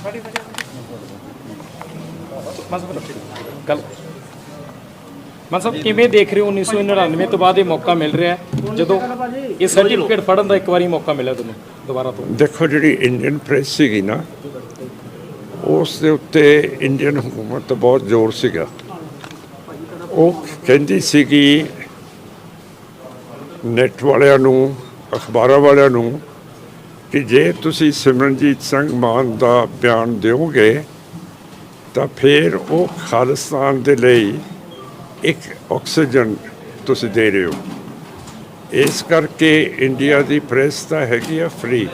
ਮਾਨ ਸਾਹਿਬ ਕਿਵੇਂ ਦੇਖ ਰਹੇ ਹੋ 1999 ਤੋਂ ਬਾਅਦ ਇਹ ਮੌਕਾ ਮਿਲ ਰਿਹਾ ਹੈ ਜਦੋਂ ਇਹ ਸਰਟੀਫਿਕੇਟ ਫੜਨ ਦਾ ਇੱਕ ਵਾਰੀ ਮੌਕਾ ਮਿਲਿਆ ਤੁਹਾਨੂੰ ਦੁਬਾਰਾ ਤੋਂ? ਦੇਖੋ, ਜਿਹੜੀ ਇੰਡੀਅਨ ਪ੍ਰੈਸ ਸੀਗੀ ਨਾ, ਉਸ ਦੇ ਉੱਤੇ ਇੰਡੀਅਨ ਹਕੂਮਤ ਦਾ ਬਹੁਤ ਜ਼ੋਰ ਸੀਗਾ। ਉਹ ਕਹਿੰਦੀ ਸੀਗੀ ਨੈੱਟ ਵਾਲਿਆਂ ਨੂੰ, ਅਖਬਾਰਾਂ ਵਾਲਿਆਂ ਨੂੰ, ਕਿ ਜੇ ਤੁਸੀਂ ਸਿਮਰਨਜੀਤ ਸਿੰਘ ਮਾਨ ਦਾ ਬਿਆਨ ਦਿਓਗੇ ਤਾਂ ਫਿਰ ਉਹ ਖਾਲਿਸਤਾਨ ਦੇ ਲਈ ਇੱਕ ਆਕਸੀਜਨ ਤੁਸੀਂ ਦੇ ਰਹੇ ਹੋ। ਇਸ ਕਰਕੇ ਇੰਡੀਆ ਦੀ ਪ੍ਰੈਸ ਤਾਂ ਹੈਗੀ ਆ ਫ੍ਰੀ,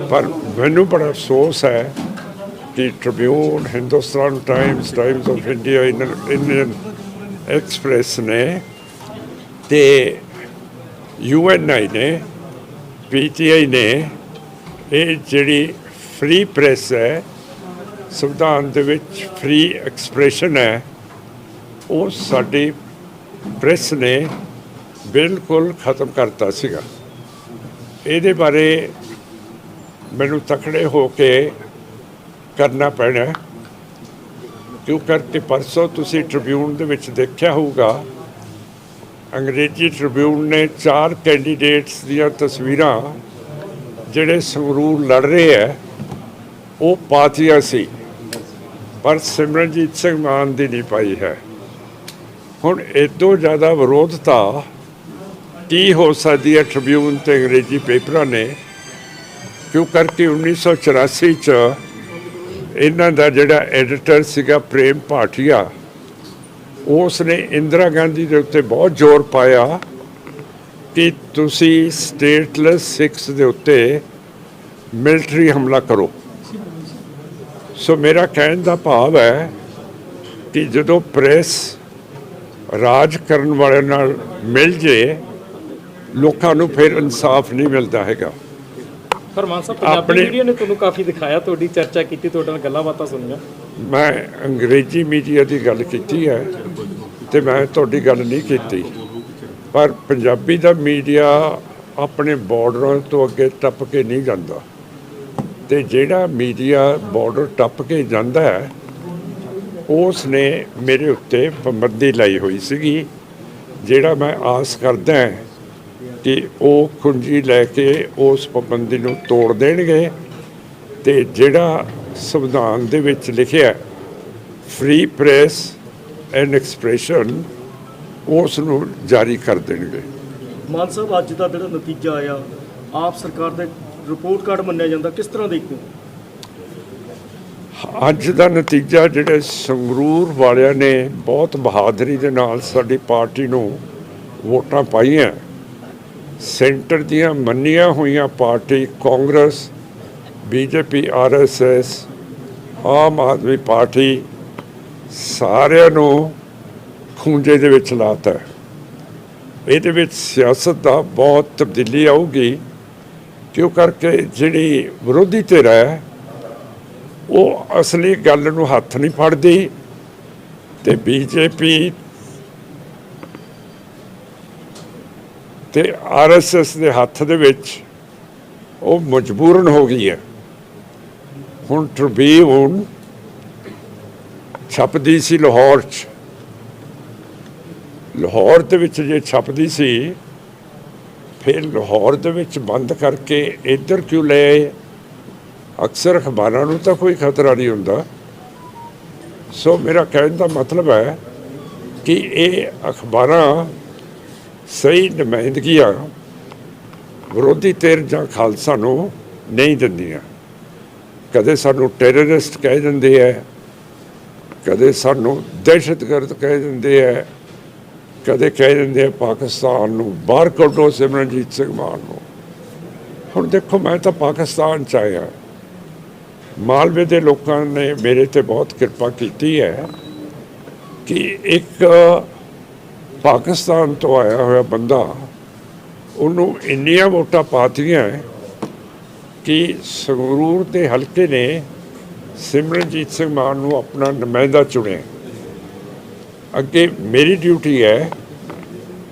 ਪਰ ਮੈਨੂੰ ਬੜਾ ਅਫਸੋਸ ਹੈ ਕਿ Tribune, Hindustan Times, Times of India, Indian express ਨੇ ਤੇ UNI ਨੇ, PTI ਨੇ, ਇਹ ਜਿਹੜੀ ਫ੍ਰੀ ਪ੍ਰੈਸ ਹੈ, ਸੰਵਿਧਾਨ ਦੇ ਵਿੱਚ ਫ੍ਰੀ ਐਕਸਪ੍ਰੈਸ਼ਨ ਹੈ, ਉਹ ਸਾਡੀ ਪ੍ਰੈਸ ਨੇ ਬਿਲਕੁਲ ਖਤਮ ਕਰਤਾ ਸੀਗਾ। ਇਹਦੇ ਬਾਰੇ ਮੈਨੂੰ ਤਕੜੇ ਹੋ ਕੇ ਕਰਨਾ ਪੈਣਾ, ਕਿਉਂ ਕਰਕੇ ਪਰਸੋਂ ਤੁਸੀਂ ਟ੍ਰਿਬਿਊਨ ਦੇ ਵਿੱਚ ਦੇਖਿਆ ਹੋਊਗਾ, ਅੰਗਰੇਜ਼ੀ ਟ੍ਰਿਬਿਊਨ ਨੇ 4 ਕੈਂਡੀਡੇਟਸ ਦੀਆਂ ਤਸਵੀਰਾਂ ਜਿਹੜੇ ਸੰਗਰੂਰ ਲੜ ਰਹੇ ਹੈ ਉਹ ਪਾਤੀਆਂ ਸੀ, ਪਰ ਸਿਮਰਨਜੀਤ ਸਿੰਘ ਮਾਨ ਦੀ ਨਹੀਂ ਪਾਈ ਹੈ। ਹੁਣ ਇਦੋਂ ਜ਼ਿਆਦਾ ਵਿਰੋਧਤਾ ਕੀ ਹੋ ਸਕਦੀ ਹੈ ਟ੍ਰਿਬਿਊਨ ਤੇ ਅੰਗਰੇਜ਼ੀ ਪੇਪਰਾਂ ਨੇ, ਕਿਉਂ ਕਰਕੇ 1984 'ਚ ਇਹਨਾਂ ਦਾ ਜਿਹੜਾ ਐਡੀਟਰ ਸੀਗਾ ਪ੍ਰੇਮ ਭਾਟੀਆ, ਉਸ ਨੇ ਇੰਦਰਾ ਗਾਂਧੀ ਦੇ ਉੱਤੇ ਬਹੁਤ ਜ਼ੋਰ ਪਾਇਆ ਕਿ ਤੁਸੀਂ ਸਟੇਟਲੈਸ ਸਿੱਖਸ ਦੇ ਉੱਤੇ ਮਿਲਟਰੀ ਹਮਲਾ ਕਰੋ। ਸੋ ਮੇਰਾ ਕਹਿਣ ਦਾ ਭਾਵ ਹੈ ਕਿ ਜਦੋਂ ਪ੍ਰੈਸ ਰਾਜ ਕਰਨ ਵਾਲਿਆਂ ਨਾਲ ਮਿਲ ਜੇ, ਲੋਕਾਂ ਨੂੰ ਫਿਰ ਇਨਸਾਫ ਨਹੀਂ ਮਿਲਦਾ ਹੈਗਾ। ਪਰ ਮਾਨ ਸਾਹਿਬ, ਪੰਜਾਬੀ ਮੀਡੀਆ ਨੇ ਤੁਹਾਨੂੰ ਕਾਫੀ ਦਿਖਾਇਆ, ਤੁਹਾਡੀ ਚਰਚਾ ਕੀਤੀ, ਤੁਹਾਡੇ ਨਾਲ ਗੱਲਾਂ ਬਾਤਾਂ ਸੁਣੀਆਂ। ਮੈਂ ਅੰਗਰੇਜ਼ੀ ਮੀਡੀਆ ਦੀ ਗੱਲ ਕੀਤੀ ਹੈ ਤੇ ਮੈਂ ਤੁਹਾਡੀ ਗੱਲ ਨਹੀਂ ਕੀਤੀ, ਪਰ ਪੰਜਾਬੀ ਦਾ ਮੀਡੀਆ ਆਪਣੇ ਬਾਰਡਰਾਂ ਤੋਂ ਅੱਗੇ ਟੱਪ ਕੇ ਨਹੀਂ ਜਾਂਦਾ, ਤੇ ਜਿਹੜਾ ਮੀਡੀਆ ਬਾਰਡਰ ਟੱਪ ਕੇ ਜਾਂਦਾ ਹੈ ਉਸ ਨੇ ਮੇਰੇ ਉੱਤੇ ਪਾਬੰਦੀ ਲਾਈ ਹੋਈ ਸੀਗੀ, ਜਿਹੜਾ ਮੈਂ ਆਸ ਕਰਦਾ ਕਿ ਉਹ ਕੁੰਜੀ ਲੈ ਕੇ ਉਸ ਪਾਬੰਦੀ ਨੂੰ ਤੋੜ ਦੇਣਗੇ ਤੇ ਜਿਹੜਾ ਸੰਵਿਧਾਨ ਦੇ ਵਿੱਚ ਲਿਖਿਆ ਫ੍ਰੀ ਪ੍ਰੈਸ ਐਂਡ ਐਕਸਪ੍ਰੈਸ਼ਨ, ਉਸ ਨੂੰ ਜਾਰੀ ਕਰ ਦੇਣਗੇ। ਮਾਨ ਸਾਹਿਬ, ਅੱਜ ਦਾ ਜਿਹੜਾ ਨਤੀਜਾ ਆਇਆ, ਆਪ ਸਰਕਾਰ ਦਾ ਰਿਪੋਰਟ ਕਾਰਡ ਮੰਨਿਆ ਜਾਂਦਾ, ਕਿਸ ਤਰ੍ਹਾਂ ਦੇਖਦੇ ਹੋ? ਅੱਜ ਦਾ ਨਤੀਜਾ, ਜਿਹੜੇ ਸੰਗਰੂਰ ਵਾਲਿਆਂ ਨੇ ਬਹੁਤ ਬਹਾਦਰੀ ਦੇ ਨਾਲ ਸਾਡੀ ਪਾਰਟੀ ਨੂੰ ਵੋਟਾਂ ਪਾਈਆਂ, ਸੈਂਟਰ ਦੀਆਂ ਮੰਨੀਆਂ ਹੋਈਆਂ party Congress, BJP, RSS, Aam Aadmi party, ਸਾਰਿਆਂ ਨੂੰ ਖੂੰਜੇ ਦੇ ਵਿੱਚ ਲਾਤਾ। ਇਹਦੇ ਵਿੱਚ ਸਿਆਸਤ ਦਾ ਬਹੁਤ ਤਬਦੀਲੀ ਆਊਗੀ, ਕਿਉਂ ਕਰਕੇ ਜਿਹੜੀ ਵਿਰੋਧੀ ਧਿਰ ਹੈ ਉਹ ਅਸਲੀ ਗੱਲ ਨੂੰ ਹੱਥ ਨਹੀਂ ਫੜਦੀ, ਤੇ BJP ਤੇ RSS ਦੇ ਹੱਥ ਦੇ ਵਿੱਚ ਉਹ ਮਜਬੂਰਨ ਹੋ ਗਈ ਹੈ। ਹੁਣ ਟ੍ਰਿਬਿਊਨ ਛਪਦੀ ਸੀ ਲਾਹੌਰ 'ਚ, ਲਾਹੌਰ ਦੇ ਵਿੱਚ ਜੇ ਛਪਦੀ ਸੀ ਫਿਰ ਲਾਹੌਰ ਦੇ ਵਿੱਚ ਬੰਦ ਕਰਕੇ ਇੱਧਰ ਕਿਉਂ ਲੈ ਆਏ? ਅਕਸਰ ਅਖਬਾਰਾਂ ਨੂੰ ਤਾਂ ਕੋਈ ਖਤਰਾ ਨਹੀਂ ਹੁੰਦਾ। ਸੋ ਮੇਰਾ ਕਹਿਣ ਦਾ ਮਤਲਬ ਹੈ ਕਿ ਇਹ ਅਖਬਾਰਾਂ ਸਹੀ ਨੁਮਾਇੰਦਗੀਆਂ ਵਿਰੋਧੀ ਧਿਰ ਜਾਂ ਖਾਲਸਾ ਨੂੰ ਨਹੀਂ ਦਿੰਦੀਆਂ। ਕਦੇ ਸਾਨੂੰ ਟੈਰਰਿਸਟ ਕਹਿ ਦਿੰਦੇ ਹੈ, ਕਦੇ ਸਾਨੂੰ ਦਹਿਸ਼ਤਗਰਦ ਕਹਿ ਦਿੰਦੇ ਹੈ, ਕਦੇ ਕਹਿ ਦਿੰਦੇ ਆ ਪਾਕਿਸਤਾਨ ਨੂੰ ਬਾਹਰ ਕੱਢੋ ਸਿਮਰਨਜੀਤ ਸਿੰਘ ਮਾਨ ਨੂੰ। ਹੁਣ ਦੇਖੋ, ਮੈਂ ਤਾਂ ਪਾਕਿਸਤਾਨ 'ਚ ਆਇਆ, ਮਾਲਵੇ ਦੇ ਲੋਕਾਂ ਨੇ ਮੇਰੇ 'ਤੇ ਬਹੁਤ ਕਿਰਪਾ ਕੀਤੀ ਹੈ ਕਿ ਇੱਕ ਪਾਕਿਸਤਾਨ ਤੋਂ ਆਇਆ ਹੋਇਆ ਬੰਦਾ, ਉਹਨੂੰ ਇੰਨੀਆਂ ਵੋਟਾਂ ਪਾਤੀਆਂ ਕਿ ਸੰਗਰੂਰ ਦੇ ਹਲਕੇ ਨੇ ਸਿਮਰਨਜੀਤ ਸਿੰਘ ਮਾਨ ਨੂੰ ਆਪਣਾ ਨੁਮਾਇੰਦਾ ਚੁਣਿਆ। ਅੱਗੇ ਮੇਰੀ ਡਿਊਟੀ ਹੈ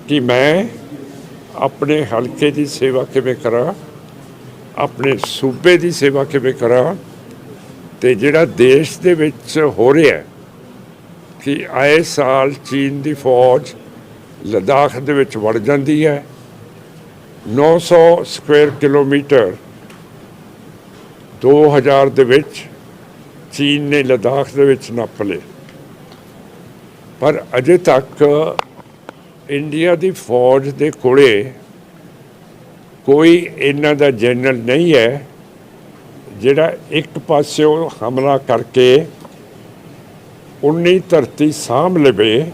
ਕਿ ਮੈਂ ਆਪਣੇ ਹਲਕੇ ਦੀ ਸੇਵਾ ਕਿਵੇਂ ਕਰਾਂ, ਆਪਣੇ ਸੂਬੇ ਦੀ ਸੇਵਾ ਕਿਵੇਂ ਕਰਾਂ, ਤੇ ਜਿਹੜਾ ਦੇਸ਼ ਦੇ ਵਿੱਚ ਹੋ ਰਿਹਾ ਕਿ ਆਏ ਸਾਲ ਚੀਨ ਦੀ ਫੌਜ ਲਦਾਖ ਦੇ ਵਿੱਚ ਵੜ ਜਾਂਦੀ ਹੈ। 900 ਸਕੁਅਰ ਕਿਲੋਮੀਟਰ 2000 ਦੇ ਵਿੱਚ ਚੀਨ ਨੇ ਲਦਾਖ ਦੇ ਵਿੱਚ ਨੱਪ ਲਏ, ਪਰ ਅਜੇ ਤੱਕ ਇੰਡੀਆ ਦੀ ਫੌਜ ਦੇ ਕੋਲੇ ਕੋਈ ਇਹਨਾਂ ਦਾ ਜਨਰਲ ਨਹੀਂ ਹੈ ਜਿਹੜਾ ਇੱਕ ਪਾਸਿਓਂ ਹਮਲਾ ਕਰਕੇ 19 ਧਰਤੀ ਸਾਂਭ ਲਵੇ।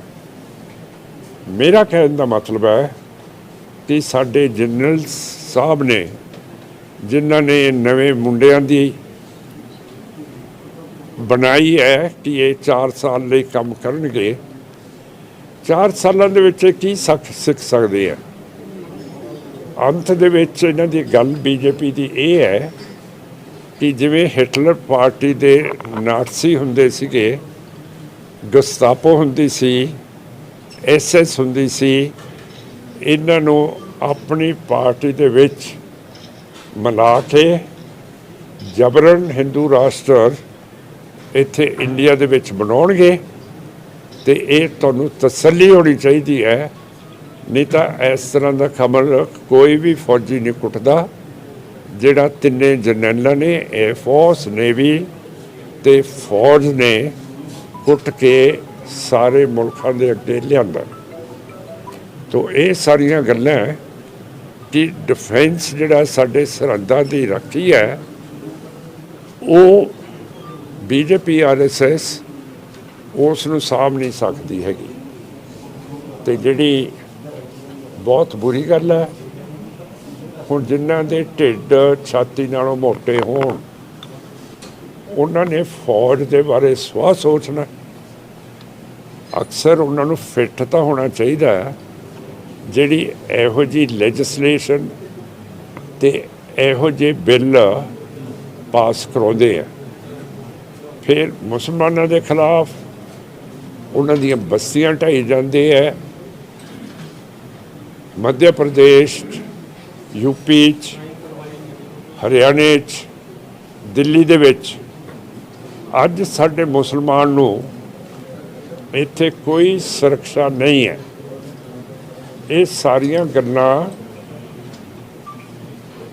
ਮੇਰਾ ਕਹਿਣ ਦਾ ਮਤਲਬ ਹੈ ਕਿ ਸਾਡੇ ਜਨਰਲ ਸਾਹਿਬ ਨੇ, ਜਿਨ੍ਹਾਂ ਨੇ ਨਵੇਂ ਮੁੰਡਿਆਂ ਦੀ ਬਣਾਈ ਹੈ ਕਿ ਇਹ 4 ਸਾਲ ਲਈ ਕੰਮ ਕਰਨਗੇ, 4 ਸਾਲਾਂ ਦੇ ਵਿੱਚ ਕੀ ਸਿੱਖ ਸਕਦੇ ਆ। ਅੰਤ ਦੇ ਵਿੱਚ ਇਹਨਾਂ ਦੀ ਗੱਲ ਬੀਜੇਪੀ ਦੀ ਇਹ ਹੈ ਕਿ ਜਿਵੇਂ ਹਿਟਲਰ ਪਾਰਟੀ ਦੇ ਨਾਟਸੀ ਹੁੰਦੇ ਸੀਗੇ, ਗਸਤਾਪੋ ਹੁੰਦੀ ਸੀ, SS ਹੁੰਦੀ ਸੀ, ਇਹਨਾਂ ਨੂੰ ਆਪਣੀ ਪਾਰਟੀ ਦੇ ਵਿੱਚ ਮਿਲਾ ਕੇ ਜਬਰਨ ਹਿੰਦੂ ਰਾਸ਼ਟਰ ਇੱਥੇ ਇੰਡੀਆ ਦੇ ਵਿੱਚ ਬਣਾਉਣਗੇ। ਤੇ ਇਹ ਤੁਹਾਨੂੰ ਤਸੱਲੀ ਹੋਣੀ ਚਾਹੀਦੀ ਹੈ, ਨਹੀਂ ਤਾਂ ਇਸ ਤਰ੍ਹਾਂ ਦਾ ਖਬਰ ਕੋਈ ਵੀ ਫੌਜੀ ਨਹੀਂ ਕੁੱਟਦਾ ਜਿਹੜਾ ਤਿੰਨੇ ਜਰਨੈਲਾਂ ਨੇ, 에ਅਰ ਫੋਰਸ, ਨੇਵੀ ਤੇ ਫੌਜ ਨੇ ਕੁੱਟ ਕੇ ਸਾਰੇ ਮੁਲਕਾਂ ਦੇ ਅੱਗੇ ਲਿਆਂਦਾ। ਤੋ ਇਹ ਸਾਰੀਆਂ ਗੱਲਾਂ ਕਿ ਡਿਫੈਂਸ ਜਿਹੜਾ ਸਾਡੇ ਸਰਹੱਦਾਂ ਦੀ ਰਾਖੀ ਹੈ ਉਹ ਬੀਜੇਪੀ RSS ਉਸ ਨੂੰ ਸਾਂਭ ਨਹੀਂ ਸਕਦੀ ਹੈਗੀ। ਤੇ ਜਿਹੜੀ ਬਹੁਤ ਬੁਰੀ ਗੱਲ ਹੈ, ਹੁਣ ਜਿਨ੍ਹਾਂ ਦੇ ਢਿੱਡ ਛਾਤੀ ਨਾਲੋਂ ਮੋਟੇ ਹੋਣ ਉਹਨਾਂ ਨੇ ਫੌਜ ਦੇ ਬਾਰੇ ਸਵਾਹ ਸੋਚਣਾ। ਅਕਸਰ ਉਹਨਾਂ ਨੂੰ ਫਿੱਟ ਤਾਂ ਹੋਣਾ ਚਾਹੀਦਾ ਜਿਹੜੀ ਇਹੋ ਜਿਹੀ ਲੈਜਿਸਲੇਸ਼ਨ ਤੇ ਇਹੋ ਜਿਹੇ ਬਿੱਲ ਪਾਸ ਕਰਾਉਂਦੇ ਆ। ਫਿਰ ਮੁਸਲਮਾਨਾਂ ਦੇ ਖਿਲਾਫ ਉਹਨਾਂ ਦੀਆਂ ਬਸਤੀਆਂ ਢਾਈ ਜਾਂਦੇ ਹੈ। ਮੱਧ ਪ੍ਰਦੇਸ਼, ਯੂਪੀ 'ਚ, ਹਰਿਆਣੇ 'ਚ, ਦਿੱਲੀ ਦੇ ਵਿੱਚ ਅੱਜ ਸਾਡੇ ਮੁਸਲਮਾਨ ਨੂੰ ਇੱਥੇ ਕੋਈ ਸੁਰੱਖਿਆ ਨਹੀਂ ਹੈ। ਇਹ ਸਾਰੀਆਂ ਗੱਲਾਂ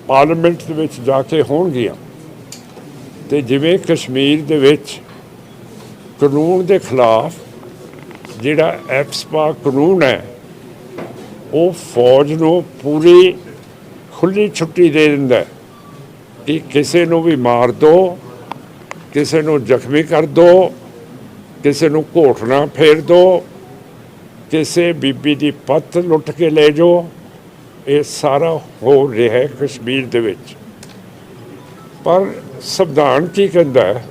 ਪਾਰਲੀਮੈਂਟ ਦੇ ਵਿੱਚ ਜਾ ਕੇ ਹੋਣਗੀਆਂ। ਤੇ ਜਿਵੇਂ ਕਸ਼ਮੀਰ ਦੇ ਵਿੱਚ ਕਾਨੂੰਨ ਦੇ ਖਿਲਾਫ ਜਿਹੜਾ ਐਫਸਪਾ ਕਾਨੂੰਨ ਹੈ ਉਹ ਫੌਜ ਨੂੰ ਪੂਰੀ ਖੁੱਲ੍ਹੀ ਛੁੱਟੀ ਦੇ ਦਿੰਦਾ ਹੈ ਕਿ ਕਿਸੇ ਨੂੰ ਵੀ ਮਾਰ ਦਿਓ, ਕਿਸੇ ਨੂੰ ਜ਼ਖਮੀ ਕਰ ਦਿਓ, ਕਿਸੇ ਨੂੰ ਘੋਟਣਾ ਫੇਰ ਦਿਓ, ਕਿਸੇ ਬੀਬੀ ਦੀ ਪੱਤ ਲੁੱਟ ਕੇ ਲੈ ਜਾਓ। ਇਹ ਸਾਰਾ ਹੋ ਰਿਹਾ ਹੈ ਕਸ਼ਮੀਰ ਦੇ ਵਿੱਚ। ਪਰ ਸੰਵਿਧਾਨ ਕੀ ਕਹਿੰਦਾ ਹੈ?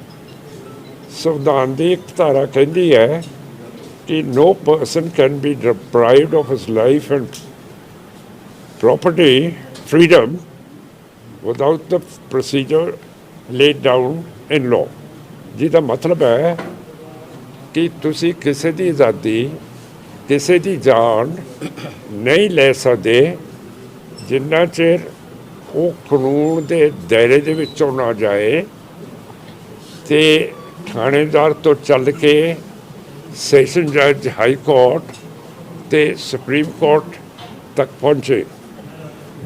ਸੰਵਿਧਾਨ ਦੀ ਇੱਕ ਧਾਰਾ ਕਹਿੰਦੀ ਹੈ ਕਿ no person can be deprived of his life and property freedom without the procedure laid down in law। ਜਿਹਦਾ ਮਤਲਬ ਹੈ ਕਿ ਤੁਸੀਂ ਕਿਸੇ ਦੀ ਆਜ਼ਾਦੀ, ਕਿਸੇ ਦੀ ਜਾਨ ਨਹੀਂ ਲੈ ਸਕਦੇ ਜਿੰਨਾ ਚਿਰ ਉਹ ਕਾਨੂੰਨ ਦੇ ਦਾਇਰੇ ਦੇ ਵਿੱਚੋਂ ਨਾ ਜਾਏ ਤੇ ਥਾਣੇਦਾਰ ਤੋਂ ਚੱਲ ਕੇ ਸੈਸ਼ਨ ਜੱਜ, ਹਾਈ ਕੋਰਟ ਤੇ ਸੁਪਰੀਮ ਕੋਰਟ ਤੱਕ ਪਹੁੰਚੇ।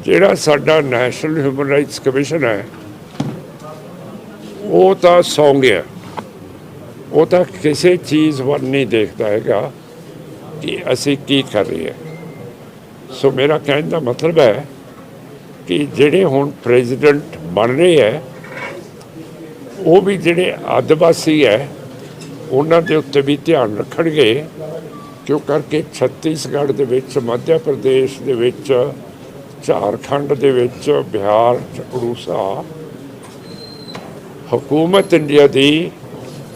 ਜਿਹੜਾ ਸਾਡਾ ਨੈਸ਼ਨਲ ਹਿਊਮਨ ਰਾਈਟਸ ਕਮਿਸ਼ਨ ਹੈ ਉਹ ਤਾਂ ਸੌਂ ਗਿਆ, ਉਹ ਤਾਂ ਕਿਸੇ ਚੀਜ਼ ਵੱਲ ਨਹੀਂ ਦੇਖਦਾ ਹੈਗਾ ਕਿ ਅਸੀਂ ਕੀ ਕਰ ਰਹੇ ਹਾਂ। ਸੋ ਮੇਰਾ ਕਹਿਣ ਦਾ ਮਤਲਬ ਹੈ ਕਿ ਜਿਹੜੇ ਹੁਣ ਪ੍ਰੈਜ਼ੀਡੈਂਟ ਬਣ ਰਹੇ ਹੈ ਉਹ ਵੀ ਜਿਹੜੇ ਆਦਿਵਾਸੀ ਹੈ ਉਹਨਾਂ ਦੇ ਉੱਤੇ ਵੀ ਧਿਆਨ ਰੱਖਣਗੇ, ਕਿਉਂ ਕਰਕੇ ਛੱਤੀਸਗੜ੍ਹ ਦੇ ਵਿੱਚ, ਮੱਧ ਪ੍ਰਦੇਸ਼ ਦੇ ਵਿੱਚ, ਝਾਰਖੰਡ ਦੇ ਵਿੱਚ, ਬਿਹਾਰ, ਉੜੀਸਾ ਹਕੂਮਤ ਇੰਡੀਆ ਦੀ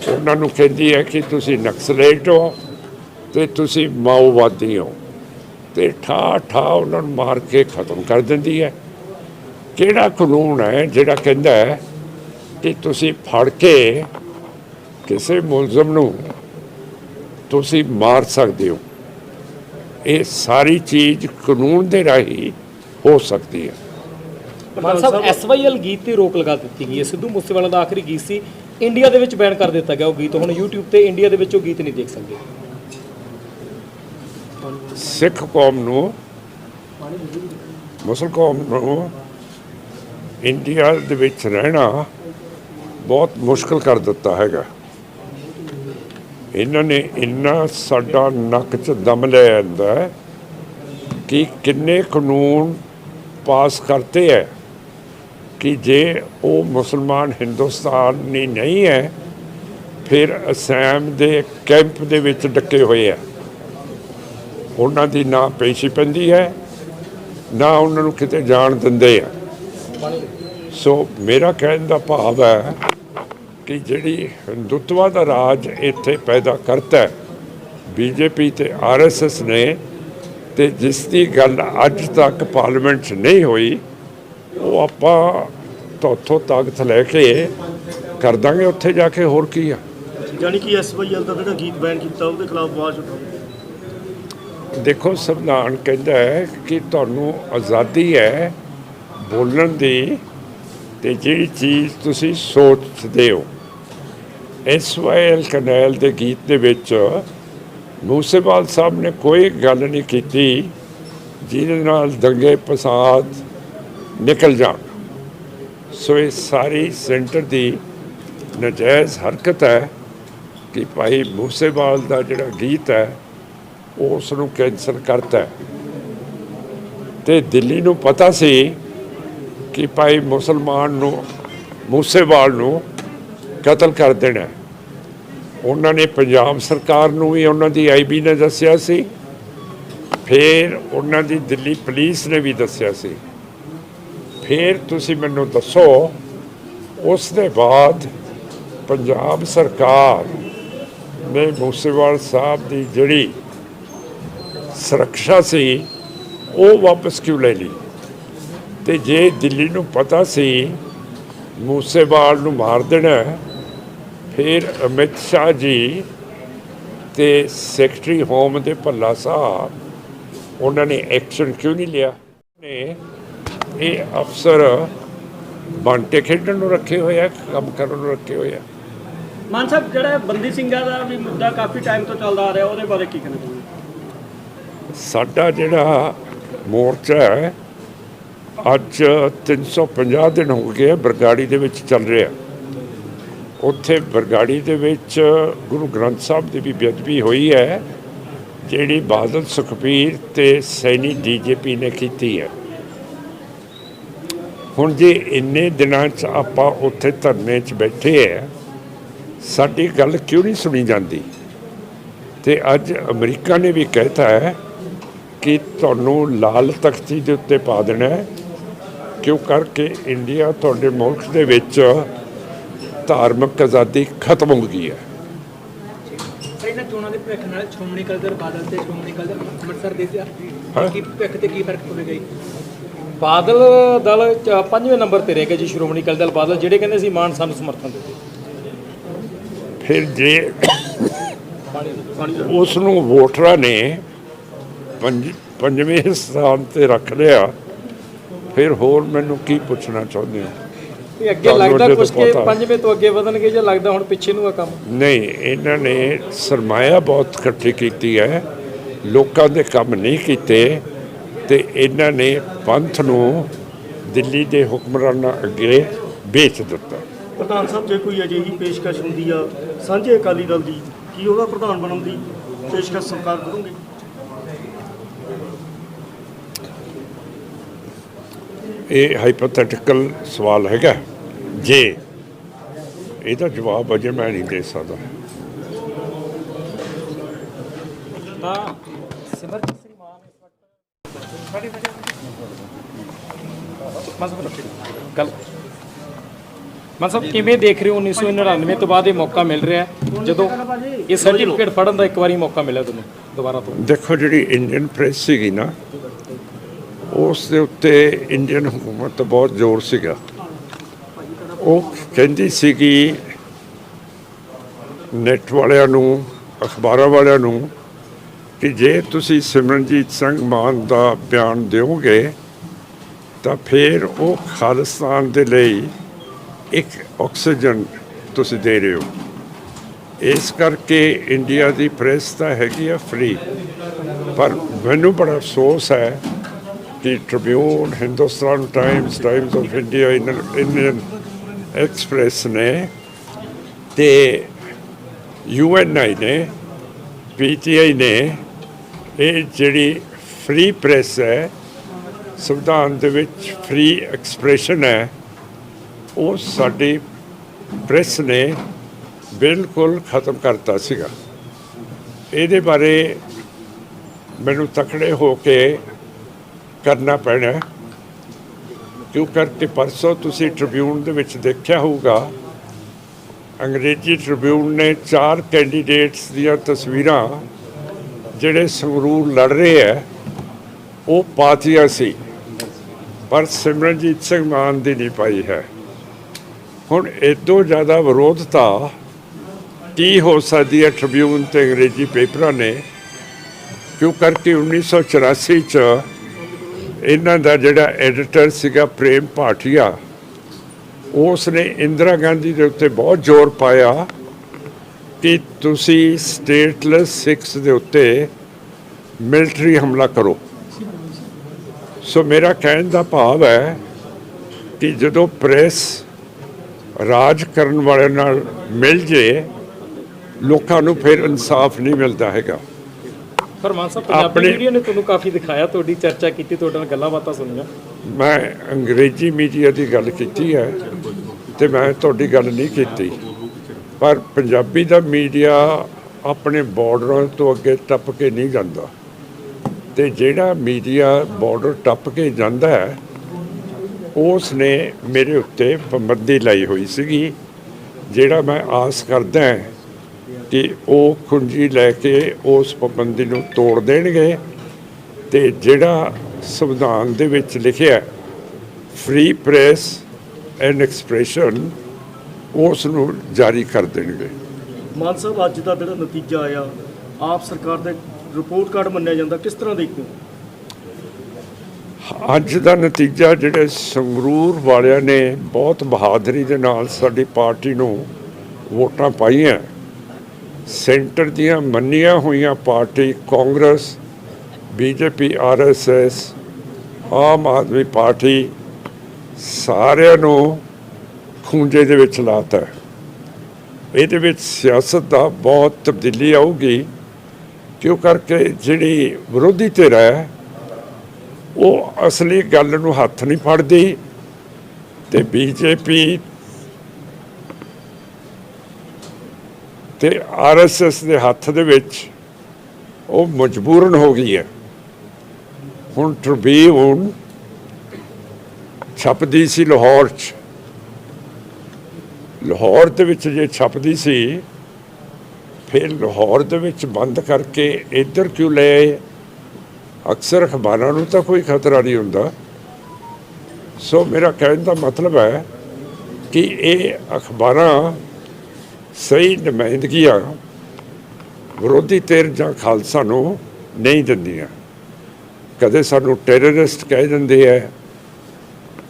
ਉਹਨਾਂ ਨੂੰ ਕਹਿੰਦੀ ਹੈ ਕਿ ਤੁਸੀਂ ਨਕਸਲੇਟ ਹੋ ਤੇ ਤੁਸੀਂ ਮਾਓਵਾਦੀ ਹੋ, ਤੇ ਠਾ ਉਹਨਾਂ ਨੂੰ ਮਾਰ ਕੇ ਖਤਮ ਕਰ ਦਿੰਦੀ ਹੈ। ਕਿਹੜਾ ਕਾਨੂੰਨ ਹੈ ਜਿਹੜਾ ਕਹਿੰਦਾ ਹੈ ਕਿ ਤੁਸੀਂ ਫੜ ਕੇ ਕਿਸੇ ਮੁਲਜ਼ਮ ਨੂੰ ਤੁਸੀਂ ਮਾਰ ਸਕਦੇ ਹੋ? ਇਹ ਸਾਰੀ ਚੀਜ਼ ਕਾਨੂੰਨ ਦੇ ਰਾਹੀਂ ਹੋ ਸਕਦੀ ਹੈ। ਮਾਨ ਸਾਹਿਬ SYL ਗੀਤ ਤੇ ਰੋਕ ਲਗਾ ਦਿੱਤੀ ਗਈ ਹੈ। ਸਿੱਧੂ ਮੂਸੇਵਾਲਾ ਦਾ ਆਖਰੀ ਗੀਤ ਸੀ, ਇੰਡੀਆ ਦੇ ਵਿੱਚ ਬੈਨ ਕਰ ਦਿੱਤਾ ਗਿਆ ਉਹ ਗੀਤ। ਹੁਣ YouTube ਤੇ ਇੰਡੀਆ ਦੇ ਵਿੱਚ ਉਹ ਗੀਤ ਨਹੀਂ ਦੇਖ ਸਕਦੇ। ਸਿੱਖ ਕੌਮ ਨੂੰ, ਮੁਸਲਿਮ ਕੌਮ ਨੂੰ ਇੰਡੀਆ ਦੇ ਵਿੱਚ ਰਹਿਣਾ ਬਹੁਤ ਮੁਸ਼ਕਲ ਕਰ ਦਿੱਤਾ ਹੈਗਾ। ਇਹਨਾਂ ਨੇ ਇੰਨਾ ਸਾਡਾ ਨੱਕ 'ਚ ਦਮ ਲੈ ਜਾਂਦਾ ਹੈ ਕਿ ਕਿੰਨੇ ਕਾਨੂੰਨ ਪਾਸ ਕਰਤੇ ਹੈ ਕਿ ਜੇ ਉਹ ਮੁਸਲਮਾਨ ਹਿੰਦੁਸਤਾਨੀ ਨਹੀਂ ਹੈ ਫਿਰ ਅਸਾਮ ਦੇ ਕੈਂਪ ਦੇ ਵਿੱਚ ਡੱਕੇ ਹੋਏ ਆ। ਉਹਨਾਂ ਦੀ ਨਾ ਪੇਸ਼ੀ ਪੈਂਦੀ ਹੈ, ਨਾ ਉਹਨਾਂ ਨੂੰ ਕਿਤੇ ਜਾਣ ਦਿੰਦੇ ਆ। ਸੋ ਮੇਰਾ ਕਹਿਣ ਦਾ ਭਾਵ ਹੈ ਕਿ ਜਿਹੜੀ ਹਿੰਦੂਤਵਾ ਦਾ ਰਾਜ ਇੱਥੇ ਪੈਦਾ ਕਰਤਾ ਬੀਜੇਪੀ ਤੇ RSS ਨੇ, ਤੇ ਜਿਸ ਦੀ ਗੱਲ ਅੱਜ ਤੱਕ ਪਾਰਲੀਮੈਂਟ 'ਚ ਨਹੀਂ ਹੋਈ, ਉਹ ਆਪਾਂ ਉੱਥੋਂ ਤਾਕਤ ਲੈ ਕੇ ਕਰ ਦਾਂਗੇ ਉੱਥੇ ਜਾ ਕੇ। ਹੋਰ ਕੀ ਆ? ਯਾਨੀ ਕਿ SYL ਦਾ ਜਿਹੜਾ ਗੀਤ ਬੈਨ ਕੀਤਾ ਉਹਦੇ ਖਿਲਾਫ ਆਵਾਜ਼ ਉਠਾਓ। ਦੇਖੋ, ਸੰਵਿਧਾਨ ਕਹਿੰਦਾ ਹੈ ਕਿ ਤੁਹਾਨੂੰ ਆਜ਼ਾਦੀ ਹੈ ਬੋਲਣ ਦੀ, ਤੇ ਜਿਹੜੀ ਚੀਜ਼ ਤੁਸੀਂ ਸੋਚਦੇ ਹੋ। SYL ਕਰਨੈਲ ਦੇ ਗੀਤ ਦੇ ਵਿੱਚ ਮੂਸੇਵਾਲ ਸਾਹਿਬ ਨੇ ਕੋਈ ਗੱਲ ਨਹੀਂ ਕੀਤੀ ਜਿਹਦੇ ਨਾਲ ਦੰਗੇ ਫਸਾਦ ਨਿਕਲ ਜਾਣ। ਸੋ ਇਹ ਸਾਰੀ ਸੈਂਟਰ ਦੀ ਨਜਾਇਜ਼ ਹਰਕਤ ਹੈ ਕਿ ਭਾਈ ਮੂਸੇਵਾਲ ਦਾ ਜਿਹੜਾ ਗੀਤ ਹੈ ਉਸ ਨੂੰ ਕੈਂਸਲ ਕਰਤਾ। ਤੇ ਦਿੱਲੀ ਨੂੰ ਪਤਾ ਸੀ ਕਿ ਭਾਈ ਮੁਸਲਮਾਨ ਨੂੰ, ਮੂਸੇਵਾਲ ਨੂੰ ਕਤਲ ਕਰ ਦੇਣਾ। ਉਹਨਾਂ ਨੇ ਪੰਜਾਬ ਸਰਕਾਰ ਨੂੰ ਵੀ ਉਹਨਾਂ ਦੀ IB ਨੇ ਦੱਸਿਆ ਸੀ, ਫਿਰ ਉਹਨਾਂ ਦੀ ਦਿੱਲੀ ਪੁਲਿਸ ਨੇ ਵੀ ਦੱਸਿਆ ਸੀ। ਫਿਰ ਤੁਸੀਂ ਮੈਨੂੰ ਦੱਸੋ, ਉਸ ਦੇ ਬਾਅਦ ਪੰਜਾਬ ਸਰਕਾਰ ਨੇ ਮੂਸੇਵਾਲ ਸਾਹਿਬ ਦੀ ਜਿਹੜੀ ਸੁਰੱਖਿਆ ਸੀ ਉਹ ਵਾਪਸ ਕਿਉਂ ਲੈ ਲਈ? ਤੇ ਜੇ ਦਿੱਲੀ ਨੂੰ ਪਤਾ ਸੀ ਮੂਸੇਵਾਲ ਨੂੰ ਮਾਰ ਦੇਣਾ, ਫਿਰ ਅਮਿਤ ਸ਼ਾਹ ਜੀ ਤੇ ਸੈਕਟਰੀ ਹੋਮ ਦੇ ਭੱਲਾ ਸਾਹਿਬ ਉਹਨਾਂ ਨੇ ਐਕਸ਼ਨ ਕਿਉਂ ਨਹੀਂ ਲਿਆ? ਨੇ ਇਹ ਅਫਸਰ ਬਾਂਟੇ ਖੇਡਣ ਨੂੰ ਰੱਖੇ ਹੋਏ ਆ, ਕੰਮ ਕਰਨ ਨੂੰ ਰੱਖੇ ਹੋਏ ਆ। ਮਾਨ ਸਾਹਿਬ, ਜਿਹੜਾ ਬੰਦੀ ਸਿੰਘਾਂ ਦਾ ਵੀ ਮੁੱਦਾ ਕਾਫੀ ਟਾਈਮ ਤੋਂ ਚੱਲਦਾ ਆ ਰਿਹਾ, ਉਹਦੇ ਬਾਰੇ ਕੀ ਕਹਿਣਾ ਚਾਹੁੰਦੇ? ਸਾਡਾ ਜਿਹੜਾ ਮੋਰਚਾ ਹੈ ਅੱਜ 350 ਦਿਨ ਹੋ ਗਏ ਬਰਗਾੜੀ ਦੇ ਵਿੱਚ ਚੱਲ ਰਿਹਾ। ਉੱਥੇ ਬਰਗਾੜੀ ਦੇ ਵਿੱਚ ਗੁਰੂ ਗ੍ਰੰਥ ਸਾਹਿਬ ਦੀ ਵੀ ਬੇਅਦਬੀ ਹੋਈ ਹੈ, ਜਿਹੜੀ ਬਾਦਲ ਸੁਖਬੀਰ ਤੇ ਸੈਣੀ DJP ਨੇ ਕੀਤੀ ਹੈ। ਹੁਣ ਜੇ ਇੰਨੇ ਦਿਨਾਂ 'ਚ ਆਪਾਂ ਉੱਥੇ ਧਰਨੇ 'ਚ ਬੈਠੇ ਹੈ, ਸਾਡੀ ਗੱਲ ਕਿਉਂ ਨਹੀਂ ਸੁਣੀ ਜਾਂਦੀ? ਤੇ ਅੱਜ ਅਮਰੀਕਾ ਨੇ ਵੀ ਕਹਿਤਾ ਹੈ ਕਿ ਤੁਹਾਨੂੰ ਲਾਲ ਤਖਤੀ ਦੇ ਉੱਤੇ ਪਾ ਦੇਣਾ ਹੈ, ਕਿਉਂ ਕਰਕੇ ਇੰਡੀਆ ਤੁਹਾਡੇ ਮੁਲਕ ਦੇ ਵਿੱਚ ਧਾਰਮਿਕ ਆਜ਼ਾਦੀ ਖਤਮ ਹੋ ਗਈ ਹੈ। ਇਹਨਾਂ ਚੋਣਾਂ ਦੇ ਭਵਿੱਖ ਨਾਲ ਸ਼੍ਰੋਮਣੀ ਅਕਾਲੀ ਦਲ ਬਾਦਲ ਤੇ ਸ਼੍ਰੋਮਣੀ ਅਕਾਲੀ ਦਲ ਅੰਮ੍ਰਿਤਸਰ ਦੇ ਕੀ ਭਵਿੱਖ ਤੇ ਕੀ ਫਰਕ ਪਵੇਗਾ ਜੀ? ਬਾਦਲ ਦਲ 5ਵੇਂ ਨੰਬਰ ਤੇ ਰਹੇਗਾ ਜੀ, ਸ਼੍ਰੋਮਣੀ ਅਕਾਲੀ ਦਲ ਬਾਦਲ, ਜਿਹੜੇ ਕਹਿੰਦੇ ਸੀ ਮਾਨ ਸਾਨੂੰ ਸਮਰਥਨ ਦਿੱਤੇ। ਫਿਰ ਜੇ ਉਸ ਨੂੰ ਵੋਟਰਾਂ ਨੇ ਪੰਜਵੇਂ ਸਥਾਨ ਤੇ ਰੱਖ ਲਿਆ, ਫਿਰ ਹੋਰ ਮੈਨੂੰ ਕੀ ਪੁੱਛਣਾ ਚਾਹੁੰਦੇ ਹੋ? ਇਹ ਅੱਗੇ ਲੱਗਦਾ ਕੁਝ ਕਿ 5ਵੇਂ ਤੋਂ ਅੱਗੇ ਵਧਣਗੇ, ਜਾਂ ਲੱਗਦਾ ਹੁਣ ਪਿੱਛੇ ਨੂੰ ਆ ਕੰਮ? ਨਹੀਂ, ਇਹਨਾਂ ਨੇ ਸਰਮਾਇਆ ਬਹੁਤ ਇਕੱਠੀ ਕੀਤੀ ਹੈ, ਲੋਕਾਂ ਦੇ ਕੰਮ ਨਹੀਂ ਕੀਤੇ, ਤੇ ਇਹਨਾਂ ਨੇ ਪੰਥ ਨੂੰ ਦਿੱਲੀ ਦੇ ਹੁਕਮਰਾਨਾਂ ਅੱਗੇ ਵੇਚ ਦਿੱਤਾ। ਪ੍ਰਧਾਨ ਸਾਹਿਬ, ਜੇ ਕੋਈ ਅਜਿਹੀ ਪੇਸ਼ਕਸ਼ ਹੁੰਦੀ ਆ ਸਾਂਝੇ ਅਕਾਲੀ ਦਲ ਦੀ, ਕੀ ਉਹਦਾ ਪ੍ਰਧਾਨ ਬਣਨ ਦੀ ਪੇਸ਼ਕਸ਼ ਸਰਕਾਰ ਕਰੂਗੀ? ਇਹ ਹਾਈਪੋਥੈਟੀਕਲ ਸਵਾਲ ਹੈਗਾ, ਜੇ ਇਹਦਾ ਜਵਾਬ ਅਜੇ ਮੈਂ ਨਹੀਂ ਦੇ ਸਕਦਾ। ਤਾਂ ਸਿਮਰਜੀਤ ਸਿੰਘ ਮਾਨ ਗੱਲ ਮਾਨ ਸਾਹਿਬ, ਕਿਵੇਂ ਦੇਖ ਰਹੇ ਹੋ 1999 ਤੋਂ ਬਾਅਦ ਇਹ ਮੌਕਾ ਮਿਲ ਰਿਹਾ ਜਦੋਂ ਇਹ ਸਰਟੀਫਿਕੇਟ ਫੜਨ ਦਾ ਇੱਕ ਵਾਰੀ ਮੌਕਾ ਮਿਲਿਆ ਤੁਹਾਨੂੰ ਦੁਬਾਰਾ ਤੋਂ? ਦੇਖੋ, ਜਿਹੜੀ ਇੰਡੀਅਨ ਪ੍ਰੈਸ ਸੀਗੀ ਨਾ, ਉਸ ਦੇ ਉੱਤੇ ਇੰਡੀਅਨ ਹਕੂਮਤ ਦਾ ਬਹੁਤ ਜ਼ੋਰ ਸੀਗਾ। ਉਹ ਕਹਿੰਦੀ ਸੀਗੀ ਨੈੱਟ ਵਾਲਿਆਂ ਨੂੰ, ਅਖਬਾਰਾਂ ਵਾਲਿਆਂ ਨੂੰ, ਕਿ ਜੇ ਤੁਸੀਂ ਸਿਮਰਨਜੀਤ ਸਿੰਘ ਮਾਨ ਦਾ ਬਿਆਨ ਦਿਓਗੇ ਤਾਂ ਫਿਰ ਉਹ ਖਾਲਿਸਤਾਨ ਦੇ ਲਈ ਇੱਕ ਆਕਸੀਜਨ ਤੁਸੀਂ ਦੇ ਰਹੇ ਹੋ। ਇਸ ਕਰਕੇ ਇੰਡੀਆ ਦੀ ਪ੍ਰੈਸ ਤਾਂ ਹੈਗੀ ਆ ਫ੍ਰੀ, ਪਰ ਮੈਨੂੰ ਬੜਾ ਅਫਸੋਸ ਹੈ ਕਿ Tribune, Hindustan Times, Times of India, Indian express ਨੇ ਤੇ UNI ਨੇ, PTI ਨੇ, ਇਹ ਜਿਹੜੀ ਫ੍ਰੀ ਪ੍ਰੈਸ ਹੈ, ਸੰਵਿਧਾਨ ਦੇ ਵਿੱਚ ਫ੍ਰੀ ਐਕਸਪ੍ਰੈਸ਼ਨ ਹੈ, ਉਹ ਸਾਡੀ ਪ੍ਰੈਸ ਨੇ ਬਿਲਕੁਲ ਖਤਮ ਕਰਤਾ ਸੀਗਾ। ਇਹਦੇ ਬਾਰੇ ਮੈਨੂੰ ਤਕੜੇ ਹੋ ਕੇ ਕਰਨਾ ਪੈਣਾ, ਕਿਉਂ ਕਰਕੇ ਪਰਸੋਂ ਤੁਸੀਂ ਟ੍ਰਿਬਿਊਨ ਦੇ ਵਿੱਚ ਦੇਖਿਆ ਹੋਊਗਾ, ਅੰਗਰੇਜ਼ੀ ਟ੍ਰਿਬਿਊਨ ਨੇ 4 ਕੈਂਡੀਡੇਟਸ ਦੀਆਂ ਤਸਵੀਰਾਂ ਜਿਹੜੇ ਸੰਗਰੂਰ ਲੜ ਰਹੇ ਹੈ ਉਹ ਪਾਤੀਆਂ ਸੀ, ਪਰ ਸਿਮਰਨਜੀਤ ਸਿੰਘ ਮਾਨ ਦੀ ਨਹੀਂ ਪਾਈ ਹੈ। ਹੁਣ ਇਦੋਂ ਜ਼ਿਆਦਾ ਵਿਰੋਧਤਾ ਕੀ ਹੋ ਸਕਦੀ ਹੈ ਟ੍ਰਿਬਿਊਨ ਤੇ ਅੰਗਰੇਜ਼ੀ ਪੇਪਰਾਂ ਨੇ, ਕਿਉਂ ਕਰਕੇ 1984 'ਚ ਇਹਨਾਂ ਦਾ ਜਿਹੜਾ ਐਡੀਟਰ ਸੀਗਾ ਪ੍ਰੇਮ ਭਾਟੀਆ, ਉਸ ਨੇ ਇੰਦਰਾ ਗਾਂਧੀ ਦੇ ਉੱਤੇ ਬਹੁਤ ਜ਼ੋਰ ਪਾਇਆ ਕਿ ਤੁਸੀਂ ਸਟੇਟਲੈਸ ਸਿੱਖਸ ਦੇ ਉੱਤੇ ਮਿਲਟਰੀ ਹਮਲਾ ਕਰੋ। ਸੋ ਮੇਰਾ ਕਹਿਣ ਦਾ ਭਾਵ ਹੈ ਕਿ ਜਦੋਂ ਪ੍ਰੈਸ ਰਾਜ ਕਰਨ ਵਾਲਿਆਂ ਨਾਲ ਮਿਲ ਜੇ, ਲੋਕਾਂ ਨੂੰ ਫਿਰ ਇਨਸਾਫ ਨਹੀਂ ਮਿਲਦਾ ਹੈਗਾ। ਪਰ ਮਾਨ ਸਾਹਿਬ, ਪੰਜਾਬੀ ਮੀਡੀਆ ਨੇ ਤੁਹਾਨੂੰ ਕਾਫੀ ਦਿਖਾਇਆ, ਤੁਹਾਡੀ ਚਰਚਾ ਕੀਤੀ, ਤੁਹਾਡੇ ਨਾਲ ਗੱਲਾਂ ਬਾਤਾਂ ਸੁਣੀਆਂ। ਮੈਂ ਅੰਗਰੇਜ਼ੀ ਮੀਡੀਆ ਦੀ ਗੱਲ ਕੀਤੀ ਹੈ ਤੇ ਮੈਂ ਤੁਹਾਡੀ ਗੱਲ ਨਹੀਂ ਕੀਤੀ, ਪਰ ਪੰਜਾਬੀ ਦਾ ਮੀਡੀਆ ਆਪਣੇ ਬਾਰਡਰਾਂ ਤੋਂ ਅੱਗੇ ਟੱਪ ਕੇ ਨਹੀਂ ਜਾਂਦਾ, ਤੇ ਜਿਹੜਾ ਮੀਡੀਆ ਬਾਰਡਰ ਟੱਪ ਕੇ ਜਾਂਦਾ ਹੈ ਉਸ ਨੇ ਮੇਰੇ ਉੱਤੇ ਪਾਬੰਦੀ ਲਾਈ ਹੋਈ ਸੀਗੀ, ਜਿਹੜਾ ਮੈਂ ਆਸ ਕਰਦਾ ਕਿ ਉਹ ਕੁੰਜੀ ਲੈ ਕੇ ਉਸ ਪਾਬੰਦੀ ਨੂੰ ਤੋੜ ਦੇਣਗੇ ਤੇ ਜਿਹੜਾ ਸੰਵਿਧਾਨ ਦੇ ਵਿੱਚ ਲਿਖਿਆ ਫ੍ਰੀ ਪ੍ਰੈਸ ਐਂਡ ਐਕਸਪ੍ਰੈਸ਼ਨ, ਉਸ ਨੂੰ ਜਾਰੀ ਕਰ ਦੇਣਗੇ। ਮਾਨ ਸਾਹਿਬ, ਅੱਜ ਦਾ ਜਿਹੜਾ ਨਤੀਜਾ ਆਇਆ, ਆਪ ਸਰਕਾਰ ਦਾ ਰਿਪੋਰਟ ਕਾਰਡ ਮੰਨਿਆ ਜਾਂਦਾ, ਕਿਸ ਤਰ੍ਹਾਂ ਦੇਖਦੇ ਹੋ? ਅੱਜ ਦਾ ਨਤੀਜਾ, ਜਿਹੜੇ ਸੰਗਰੂਰ ਵਾਲਿਆਂ ਨੇ ਬਹੁਤ ਬਹਾਦਰੀ ਦੇ ਨਾਲ ਸਾਡੀ ਪਾਰਟੀ ਨੂੰ ਵੋਟਾਂ ਪਾਈਆਂ, ਸੈਂਟਰ ਦੀਆਂ ਮੰਨੀਆਂ ਹੋਈਆਂ party Congress, BJP, RSS, Aam Aadmi party, ਸਾਰਿਆਂ ਨੂੰ ਖੂੰਜੇ ਦੇ ਵਿੱਚ ਲਾਤਾ। ਇਹਦੇ ਵਿੱਚ ਸਿਆਸਤ ਦਾ ਬਹੁਤ ਤਬਦੀਲੀ ਆਊਗੀ, ਕਿਉਂ ਕਰਕੇ ਜਿਹੜੀ ਵਿਰੋਧੀ ਧਿਰ ਹੈ ਉਹ ਅਸਲੀ ਗੱਲ ਨੂੰ ਹੱਥ ਨਹੀਂ ਫੜਦੀ, ਤੇ BJP ਤੇ RSS ਦੇ ਹੱਥ ਦੇ ਵਿੱਚ ਉਹ ਮਜਬੂਰਨ ਹੋ ਗਈ ਹੈ। ਹੁਣ ਟ੍ਰਿਬਿਊਨ ਛਪਦੀ ਸੀ ਲਾਹੌਰ 'ਚ, ਲਾਹੌਰ ਦੇ ਵਿੱਚ ਜੇ ਛਪਦੀ ਸੀ ਫਿਰ ਲਾਹੌਰ ਦੇ ਵਿੱਚ ਬੰਦ ਕਰਕੇ ਇੱਧਰ ਕਿਉਂ ਲੈ ਆਏ? ਅਕਸਰ ਅਖਬਾਰਾਂ ਨੂੰ ਤਾਂ ਕੋਈ ਖਤਰਾ ਨਹੀਂ ਹੁੰਦਾ। ਸੋ ਮੇਰਾ ਕਹਿਣ ਦਾ ਮਤਲਬ ਹੈ ਕਿ ਇਹ ਅਖਬਾਰਾਂ ਸਹੀ ਨੁਮਾਇੰਦਗੀਆਂ ਵਿਰੋਧੀ ਧਿਰ ਜਾਂ ਖਾਲਸਾ ਨੂੰ ਨਹੀਂ ਦਿੰਦੀਆਂ। ਕਦੇ ਸਾਨੂੰ ਟੈਰਰਿਸਟ ਕਹਿ ਦਿੰਦੇ ਹੈ,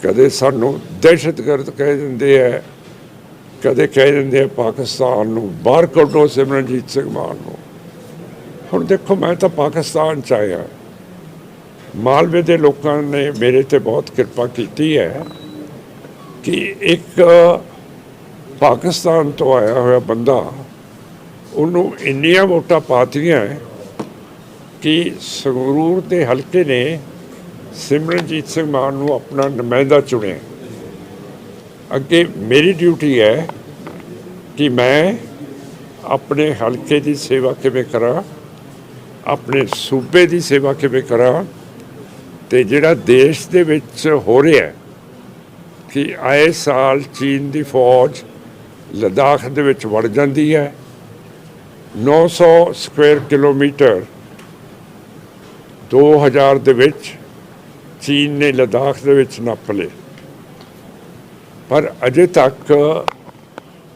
ਕਦੇ ਸਾਨੂੰ ਦਹਿਸ਼ਤਗਰਦ ਕਹਿ ਦਿੰਦੇ ਹੈ, ਕਦੇ ਕਹਿ ਦਿੰਦੇ ਆ ਪਾਕਿਸਤਾਨ ਨੂੰ ਬਾਹਰ ਕੱਢੋ ਸਿਮਰਨਜੀਤ ਸਿੰਘ ਮਾਨ ਨੂੰ। ਹੁਣ ਦੇਖੋ, ਮੈਂ ਤਾਂ ਪਾਕਿਸਤਾਨ 'ਚ ਆਇਆ, ਮਾਲਵੇ ਦੇ ਲੋਕਾਂ ਨੇ ਮੇਰੇ ਤੇ ਬਹੁਤ ਕਿਰਪਾ ਕੀਤੀ ਹੈ ਕਿ ਇੱਕ ਪਾਕਿਸਤਾਨ ਤੋਂ ਆਇਆ ਹੋਇਆ ਬੰਦਾ, ਉਹਨੂੰ ਇੰਨੀਆਂ ਵੋਟਾਂ ਪਾਤੀਆਂ ਕਿ ਸੰਗਰੂਰ ਦੇ ਹਲਕੇ ਨੇ ਸਿਮਰਨਜੀਤ ਸਿੰਘ ਮਾਨ ਨੂੰ ਆਪਣਾ ਨੁਮਾਇੰਦਾ ਚੁਣਿਆ। ਅੱਗੇ ਮੇਰੀ ਡਿਊਟੀ ਹੈ ਕਿ ਮੈਂ ਆਪਣੇ ਹਲਕੇ ਦੀ ਸੇਵਾ ਕਿਵੇਂ ਕਰਾਂ, ਆਪਣੇ ਸੂਬੇ ਦੀ ਸੇਵਾ ਕਿਵੇਂ ਕਰਾਂ, ਤੇ ਜਿਹੜਾ ਦੇਸ਼ ਦੇ ਵਿੱਚ ਹੋ ਰਿਹਾ ਕਿ ਆਏ ਸਾਲ ਚੀਨ ਦੀ ਫੌਜ ਲੱਦਾਖ ਦੇ ਵਿੱਚ ਵੜ ਜਾਂਦੀ ਹੈ। 900 ਸਕੁਅਰ ਕਿਲੋਮੀਟਰ 2000 ਦੇ ਵਿੱਚ ਚੀਨ ਨੇ ਲੱਦਾਖ ਦੇ ਵਿੱਚ ਨੱਪ ਲਏ, ਪਰ ਅਜੇ ਤੱਕ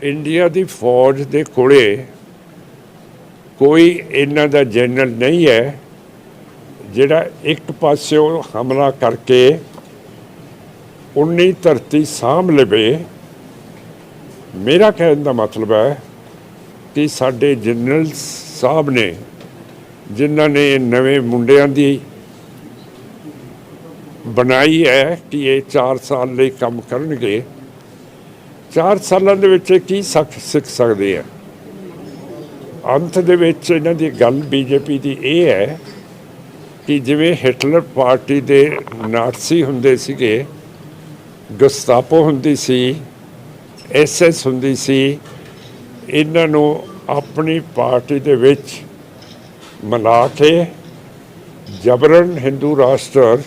ਇੰਡੀਆ ਦੀ ਫੌਜ ਦੇ ਕੋਲੇ ਕੋਈ ਇਹਨਾਂ ਦਾ ਜਨਰਲ ਨਹੀਂ ਹੈ ਜਿਹੜਾ ਇੱਕ ਪਾਸਿਓਂ ਹਮਲਾ ਕਰਕੇ 19 ਧਰਤੀ ਸਾਂਭ ਲਵੇ, मेरा कहने का मतलब है कि साडे जनरल साहब ने जिन्हों ने नवे मुंडियां दी बनाई है कि ये 4 साल लिए काम करनगे, 4 सालों दे विच की सीख सकते हैं। अंत दे विच इन्हां दी गल बीजेपी की यह है कि जिवें हिटलर पार्टी दे नाटसी हुंदे सीगे, गस्तापो हुंदी सी, SS हुंदी सी, इन्हां नूं अपनी पार्टी दे विच मिला के जबरन हिंदू राष्ट्र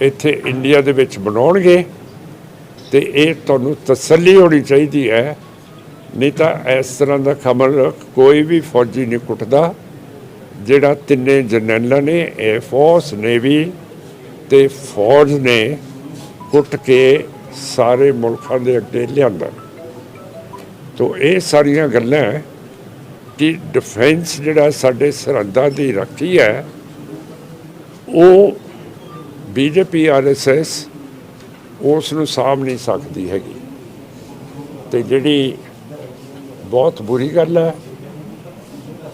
इत्थे इंडिया दे विच बनाउणगे ते ये तुहानूं तसल्ली होनी चाहिए है। नहीं तो इस तरह का खमल कोई भी फौजी नहीं कुटदा जिहड़ा तिन्ने जरनैलां ने एयरफोर्स नेवी ते फौज ने कुट के सारे मुल्कां दे अगे लिआंदा। तो ये सारियां गल्लां कि डिफेंस जिहड़ा साडे सरहदां दी राखी है वो बीजेपी RSS उस नूं साਂਭ नहीं सकती हैगी। ते जिहड़ी बहुत बुरी गल है,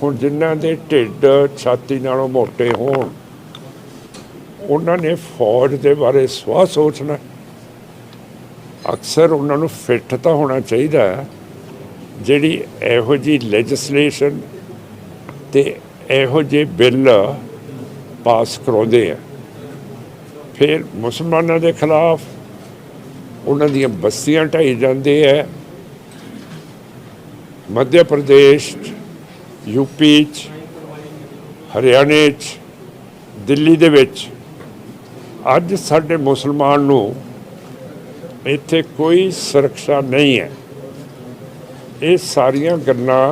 हुण जिन्हां दे ढिड छाती नालों मोटे होण उन्हां ने फौज दे बारे सवाह सोचना। अक्सर उन्हां नूं फिट तां होना चाहिए जिहड़ी इहो जी लैजिसलेशन ते इहो जे बिल पास कराउंदे आ। फिर मुसलमानों के खिलाफ उन्हां दीयां बस्तियां ढाई जांदे है। मध्य प्रदेश, यूपी, हरियाणे, दिल्ली दे विच अज साडे मुसलमान नूं इत्थे कोई सुरक्षा नहीं है। ये सारियां गल्लां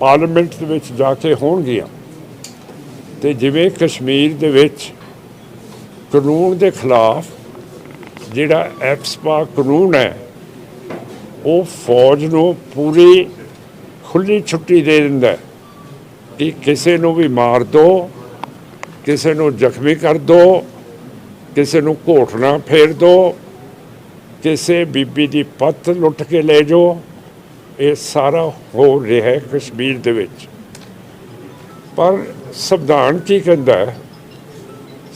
पार्लीमेंट दे विच जाके होणगियां ते जिवें कश्मीर दे विच कानून के खिलाफ जिहड़ा एप्सपा कानून है वो फौज नूं पूरी खुली छुट्टी दे दिंदा है कि किसी नूं भी मार दो, किसी नूं जख्मी कर दो, किसी नूं घोटना फेर दो, किसी बीबी की पत्त लुट के ले जाओ। ये सारा हो रहा है कश्मीर दे विच। पर संविधान की कहता है?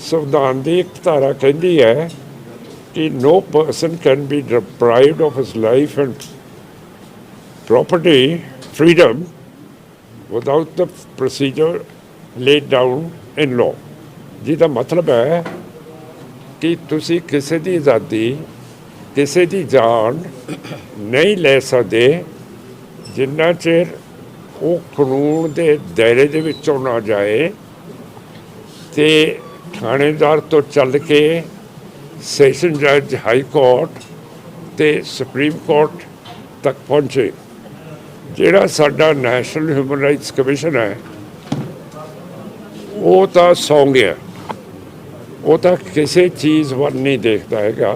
संविधान की एक धारा कहती है कि no person can be deprived of his life and property freedom without the procedure laid down in law. जिसका मतलब है कि तुसी किसी की आज़ादी, किसी की जान नहीं ले सकते जिन्ना चिर वो कानून के दायरे दे विचों ना जाए ते थानेदार तो चल के सैशन जज हाई कोर्ट ते सुप्रीम कोर्ट तक पहुँचे। जिहड़ा साडा नैशनल ह्यूमन राइट्स कमीशन है वो तो सौ गया, वो तो किसी चीज़ वाल नहीं देखता हैगा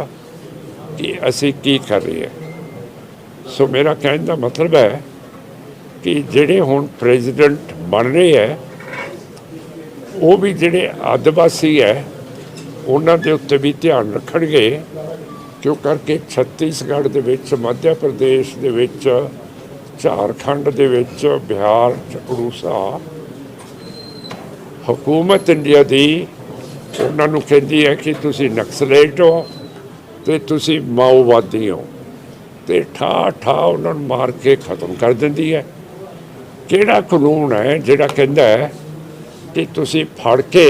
कि असी की कर रहे हैं। सो मेरा कहने का मतलब है कि जिहड़े हुण प्रेजिडेंट बन रहे हैं वो भी जिहड़े आदिवासी है उन्हां दे उत्ते भी ध्यान रखणगे, क्यों करके छत्तीसगढ़ दे विच, मध्य प्रदेश दे विच, झारखंड दे विच, बिहार, उड़ीसा हुकूमत इंडिया दी उन्हां नूं कहती है कि तुसी नक्सलेट हो ते तुसी माओवादी हो ते ठा ठा उन्हां नूं मार के खत्म कर दिंदी है। किहड़ा कानून है जिहड़ा कहंदा है कि तुसी फड़ के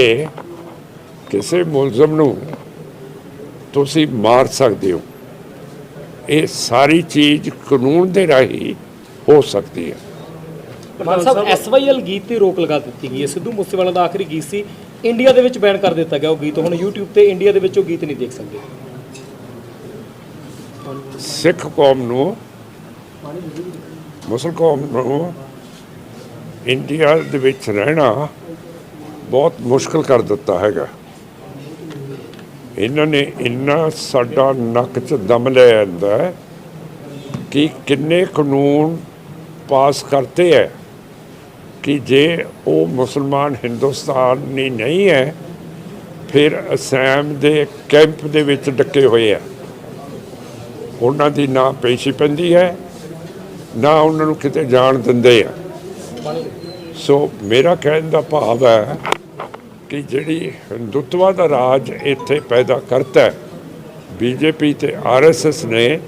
किसी मुलजम नूं तुसी मार सकते हो? ये सारी चीज़ कानून के राही हो सकती है। ਮਾਨ ਸਾਹਿਬ SYL ਗੀਤ ਤੇ ਰੋਕ ਲਗਾ ਦਿੱਤੀ ਗਈ ਹੈ। ਸਿੱਧੂ ਮੂਸੇਵਾਲਾ ਦਾ ਆਖਰੀ ਗੀਤ ਸੀ, ਇੰਡੀਆ ਦੇ ਵਿੱਚ ਬੈਨ ਕਰ ਦਿੱਤਾ ਗਿਆ ਉਹ ਗੀਤ। ਹੁਣ YouTube ਤੇ ਇੰਡੀਆ ਦੇ ਵਿੱਚ ਉਹ ਗੀਤ ਨਹੀਂ ਦੇਖ ਸਕਦੇ। ਸਿੱਖ ਕੌਮ ਨੂੰ, ਮੁਸਲ ਕੌਮ ਨੂੰ ਇੰਡੀਆ ਦੇ ਵਿੱਚ ਰਹਿਣਾ ਬਹੁਤ ਮੁਸ਼ਕਲ ਕਰ ਦਿੱਤਾ ਹੈਗਾ। ਇਹਨਾਂ ਨੇ ਇੰਨਾ ਸਾਡਾ ਨੱਕ 'ਚ ਦਮ ਲੈ ਆਂਦਾ ਹੈ कि किन्ने कानून पास करते हैं कि जे वो मुसलमान हिंदुस्तानी नहीं है फिर असम के कैंप दे विच डके हुए हैं। ਉਹਨਾਂ ਦੀ ਨਾ ਪੇਸ਼ੀ ਪੈਂਦੀ ਹੈ, ਨਾ ਉਹਨਾਂ ਨੂੰ ਕਿਤੇ ਜਾਣ ਦਿੰਦੇ ਆ। ਸੋ ਮੇਰਾ ਕਹਿਣ ਦਾ ਭਾਵ ਹੈ ਕਿ ਜਿਹੜੀ ਹਿੰਦੂਤਵਾ ਦਾ ਰਾਜ ਇੱਥੇ ਪੈਦਾ ਕਰਤਾ ਬੀਜੇਪੀ ਤੇ RSS ਨੇ,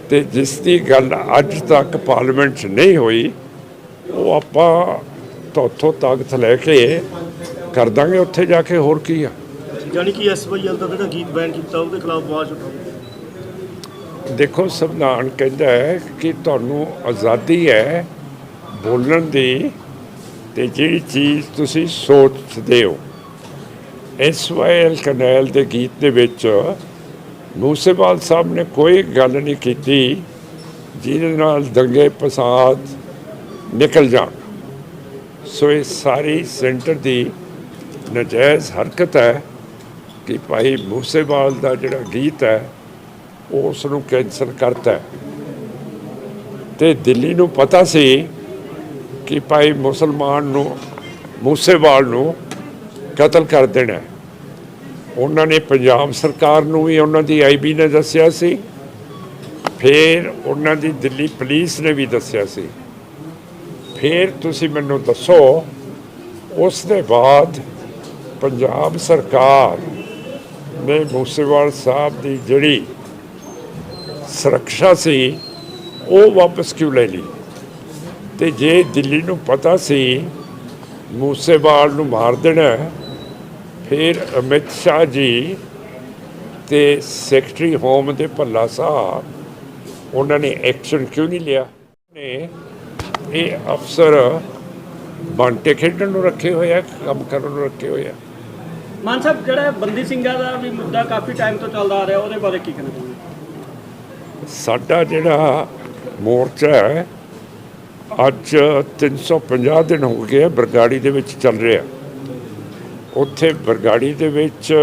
ਤੇ ਜਿਸ ਦੀ ਗੱਲ ਅੱਜ ਤੱਕ ਪਾਰਲੀਮੈਂਟ 'ਚ ਨਹੀਂ ਹੋਈ, ਉਹ ਆਪਾਂ ਉੱਥੋਂ ਤਾਕਤ ਲੈ ਕੇ ਕਰ ਦਾਂਗੇ ਉੱਥੇ ਜਾ ਕੇ। ਹੋਰ ਕੀ ਆ? ਯਾਨੀ ਕਿ SYL ਦਾ ਜਿਹੜਾ ਗੀਤ ਬੈਨ ਕੀਤਾ ਉਹਦੇ ਖਿਲਾਫ ਆਵਾਜ਼ ਉਠਾਓ। ਦੇਖੋ, ਸੰਵਿਧਾਨ ਕਹਿੰਦਾ ਹੈ ਕਿ ਤੁਹਾਨੂੰ ਆਜ਼ਾਦੀ ਹੈ ਬੋਲਣ ਦੀ, ਤੇ ਜਿਹੜੀ ਚੀਜ਼ ਤੁਸੀਂ ਸੋਚਦੇ ਹੋ। SYL ਕਰਨੈਲ ਦੇ ਗੀਤ ਦੇ ਵਿੱਚ ਮੂਸੇਵਾਲ ਸਾਹਿਬ ਨੇ ਕੋਈ ਗੱਲ ਨਹੀਂ ਕੀਤੀ ਜਿਹਦੇ ਨਾਲ ਦੰਗੇ ਫਸਾਦ ਨਿਕਲ ਜਾਣ। ਸੋ ਇਹ ਸਾਰੀ ਸੈਂਟਰ ਦੀ ਨਜਾਇਜ਼ ਹਰਕਤ ਹੈ ਕਿ ਭਾਈ ਮੂਸੇਵਾਲ ਦਾ ਜਿਹੜਾ ਗੀਤ ਹੈ ਉਸ ਨੂੰ ਕੈਂਸਲ ਕਰਤਾ। ਤੇ ਦਿੱਲੀ ਨੂੰ ਪਤਾ ਸੀ ਕਿ ਭਾਈ ਮੁਸਲਮਾਨ ਨੂੰ ਮੂਸੇਵਾਲ ਨੂੰ ਕਤਲ ਕਰ ਦੇਣਾ। ਉਹਨਾਂ ਨੇ ਪੰਜਾਬ ਸਰਕਾਰ ਨੂੰ ਵੀ ਉਹਨਾਂ ਦੀ IB ਨੇ ਦੱਸਿਆ ਸੀ, ਫਿਰ ਉਹਨਾਂ ਦੀ ਦਿੱਲੀ ਪੁਲਿਸ ਨੇ ਵੀ ਦੱਸਿਆ ਸੀ। ਫਿਰ ਤੁਸੀਂ ਮੈਨੂੰ ਦੱਸੋ, ਉਸ ਦੇ ਬਾਅਦ ਪੰਜਾਬ ਸਰਕਾਰ ਨੇ ਮੂਸੇਵਾਲ ਸਾਹਿਬ ਦੀ ਜਿਹੜੀ ਸੁਰੱਖਿਆ ਸੀ ਉਹ ਵਾਪਸ ਕਿਉਂ ਲੈ ਲਈ? ਤੇ ਜੇ ਦਿੱਲੀ ਨੂੰ ਪਤਾ ਸੀ ਮੂਸੇਵਾਲ ਨੂੰ ਮਾਰ ਦੇਣਾ, ਫਿਰ ਅਮਿਤ ਸ਼ਾਹ ਜੀ ਤੇ ਸੈਕਟਰੀ ਹੋਮ ਦੇ ਭੱਲਾ ਸਾਹਿਬ ਉਹਨਾਂ ਨੇ ਐਕਸ਼ਨ ਕਿਉਂ ਨਹੀਂ ਲਿਆ? ਨੇ ਇਹ ਅਫਸਰ ਬਾਂਟੇ ਖੇਡਣ ਨੂੰ ਰੱਖੇ ਹੋਏ ਆ, ਕੰਮ ਕਰਨ ਨੂੰ ਰੱਖੇ ਹੋਏ ਆ। ਮਾਨ ਸਾਹਿਬ, ਜਿਹੜਾ ਬੰਦੀ ਸਿੰਘਾਂ ਦਾ ਵੀ ਮੁੱਦਾ ਕਾਫੀ ਟਾਈਮ ਤੋਂ ਚੱਲਦਾ ਆ ਰਿਹਾ, ਉਹਦੇ ਬਾਰੇ ਕੀ ਕਹਿਣਾ ਚਾਹੁੰਦੇ? ਸਾਡਾ ਜਿਹੜਾ ਮੋਰਚਾ ਹੈ ਅੱਜ 350 ਦਿਨ ਹੋ ਗਏ ਬਰਗਾੜੀ ਦੇ ਵਿੱਚ ਚੱਲ ਰਿਹਾ। ਉੱਥੇ ਬਰਗਾੜੀ ਦੇ ਵਿੱਚ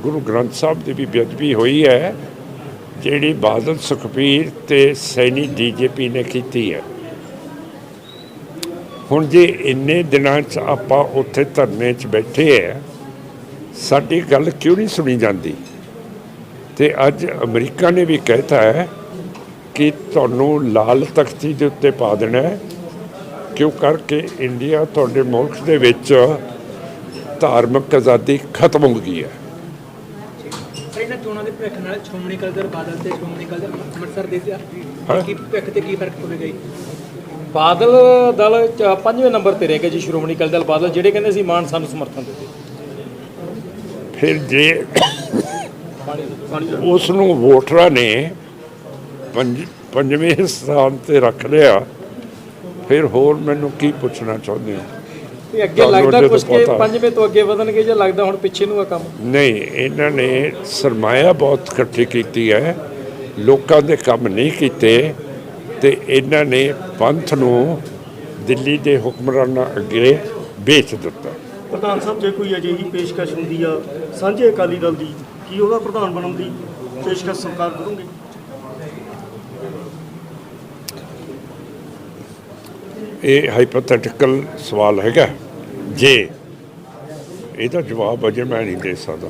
ਗੁਰੂ ਗ੍ਰੰਥ ਸਾਹਿਬ ਦੀ ਵੀ ਬੇਅਦਬੀ ਹੋਈ ਹੈ, ਜਿਹੜੀ ਬਾਦਲ ਸੁਖਬੀਰ ਤੇ ਸੈਣੀ DJP ਨੇ ਕੀਤੀ ਹੈ। ਹੁਣ ਜੇ ਇੰਨੇ ਦਿਨਾਂ 'ਚ ਆਪਾਂ ਉੱਥੇ ਧਰਨੇ 'ਚ ਬੈਠੇ ਹੈ, ਸਾਡੀ ਗੱਲ ਕਿਉਂ ਨਹੀਂ ਸੁਣੀ ਜਾਂਦੀ? ਤੇ ਅੱਜ ਅਮਰੀਕਾ ਨੇ ਵੀ ਕਹਿਤਾ ਹੈ ਕਿ ਤੁਹਾਨੂੰ ਲਾਲ ਤਖਤੀ ਦੇ ਉੱਤੇ ਪਾ ਦੇਣਾ ਹੈ, ਕਿਉਂ ਕਰਕੇ ਇੰਡੀਆ ਤੁਹਾਡੇ ਮੁਲਕ ਦੇ ਵਿੱਚ ਧਾਰਮਿਕ ਆਜ਼ਾਦੀ ਖਤਮ ਹੋ ਗਈ ਹੈ। ਸਰ, ਇਹਨਾਂ ਚੋਣਾਂ ਦੇ ਭਵਿੱਖ ਨਾਲ ਸ਼੍ਰੋਮਣੀ ਅਕਾਲੀ ਦਲ ਬਾਦਲ ਤੇ ਸ਼੍ਰੋਮਣੀ ਅਕਾਲੀ ਦਲ ਅੰਮ੍ਰਿਤਸਰ ਦੇ ਕੀ ਭਵਿੱਖ ਤੇ ਕੀ ਫਰਕ ਪਵੇਗਾ ਜੀ? ਬਾਦਲ ਦਲ 5ਵੇਂ ਨੰਬਰ ਤੇ ਰਹੇਗਾ ਜੀ, ਸ਼੍ਰੋਮਣੀ ਅਕਾਲੀ ਦਲ ਬਾਦਲ, ਜਿਹੜੇ ਕਹਿੰਦੇ ਸੀ ਮਾਨ ਸਾਨੂੰ ਸਮਰਥਨ ਦਿੱਤੇ। ਫਿਰ ਜੇ ਉਸ ਨੂੰ ਵੋਟਰਾਂ ਨੇ ਪੰਜਵੇਂ ਸਥਾਨ ਤੇ ਰੱਖ ਲਿਆ, ਫਿਰ ਹੋਰ ਮੈਨੂੰ ਕੀ ਪੁੱਛਣਾ ਚਾਹੁੰਦੇ ਹੋ? ਤੇ ਅੱਗੇ ਲੱਗਦਾ ਕੁਝ ਕਿ 5ਵੇਂ ਤੋਂ ਅੱਗੇ ਵਧਣਗੇ, ਜਾਂ ਲੱਗਦਾ ਹੁਣ ਪਿੱਛੇ ਨੂੰ ਆ ਕੰਮ? ਨਹੀਂ, ਇਹਨਾਂ ਨੇ ਸਰਮਾਇਆ ਬਹੁਤ ਇਕੱਠੀ ਕੀਤੀ ਹੈ, ਲੋਕਾਂ ਦੇ ਕੰਮ ਨਹੀਂ ਕੀਤੇ, ਤੇ ਇਹਨਾਂ ਨੇ ਪੰਥ ਨੂੰ ਦਿੱਲੀ ਦੇ ਹੁਕਮਰਾਨਾਂ ਅੱਗੇ ਵੇਚ ਦਿੱਤਾ। ਪ੍ਰਧਾਨ ਸਾਹਿਬ, ਜੇ ਕੋਈ ਅਜਿਹੀ ਪੇਸ਼ਕਸ਼ ਹੁੰਦੀ ਆ ਸਾਂਝੇ ਅਕਾਲੀ ਦਲ ਦੀ, ਕੀ ਉਹਦਾ ਪ੍ਰਧਾਨ ਬਣਨ ਦੀ ਪੇਸ਼ਕਸ਼ ਸਰਕਾਰ ਕਰੂਗੀ? ਇਹ ਹਾਈਪੋਥੈਟੀਕਲ ਸਵਾਲ ਹੈਗਾ, ਜੇ ਇਹਦਾ ਜਵਾਬ ਅਜੇ ਮੈਂ ਨਹੀਂ ਦੇ ਸਕਦਾ।